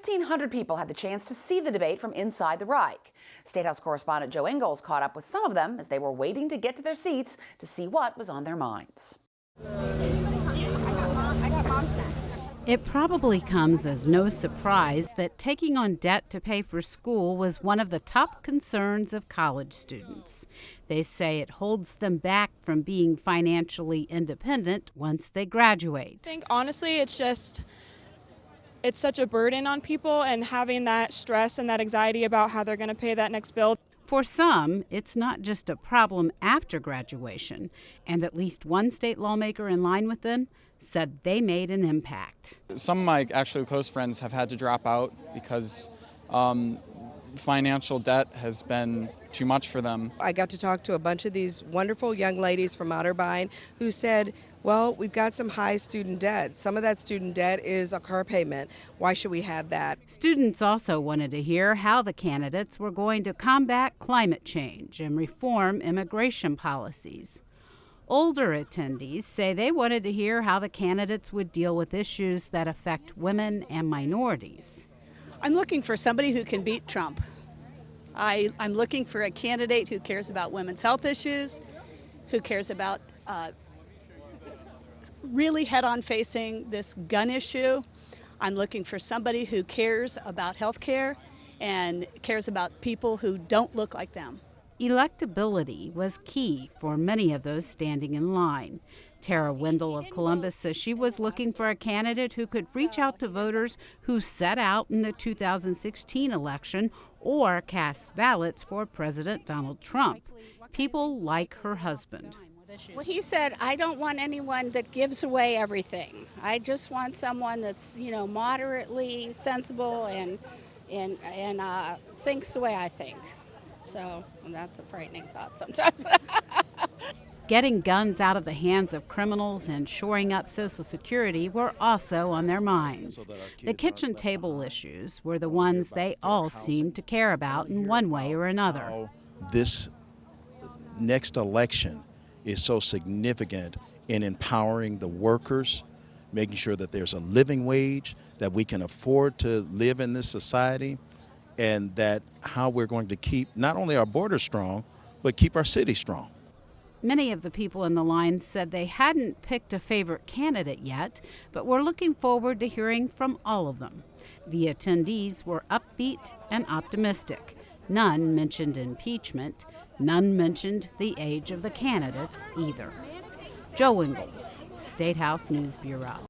1,500 people had the chance to see the debate from inside the Reich. Statehouse correspondent Jo Ingles caught up with some of them as they were waiting to get to their seats to see what was on their minds. It probably comes as no surprise that taking on debt to pay for school was one of the top concerns of college students. They say it holds them back from being financially independent once they graduate. I think honestly it's such a burden on people, and having that stress and that anxiety about how they're going to pay that next bill. For some, it's not just a problem after graduation, and at least one state lawmaker in line with them said they made an impact. Some of my actually close friends have had to drop out because financial debt has been too much for them. I got to talk to a bunch of these wonderful young ladies from Otterbein who said, well, we've got some high student debt. Some of that student debt is a car payment. Why should we have that? Students also wanted to hear how the candidates were going to combat climate change and reform immigration policies. Older attendees say they wanted to hear how the candidates would deal with issues that affect women and minorities. I'm looking for somebody who can beat Trump. I'm looking for a candidate who cares about women's health issues, who cares about really head-on facing this gun issue. I'm looking for somebody who cares about health care and cares about people who don't look like them. Electability was key for many of those standing in line. Tara Wendell of Columbus says she was looking for a candidate who could reach out to voters who sat out in the 2016 election or cast ballots for President Donald Trump, people like her husband. Well, he said, I don't want anyone that gives away everything. I just want someone that's, moderately sensible and thinks the way I think. So that's a frightening thought sometimes. Getting guns out of the hands of criminals and shoring up Social Security were also on their minds. The kitchen table issues were the ones they all seemed to care about in one way or another. This next election is so significant in empowering the workers, making sure that there's a living wage, that we can afford to live in this society, and that how we're going to keep not only our borders strong, but keep our city strong. Many of the people in the line said they hadn't picked a favorite candidate yet, but were looking forward to hearing from all of them. The attendees were upbeat and optimistic. None mentioned impeachment. None mentioned the age of the candidates either. Jo Ingles, Statehouse News Bureau.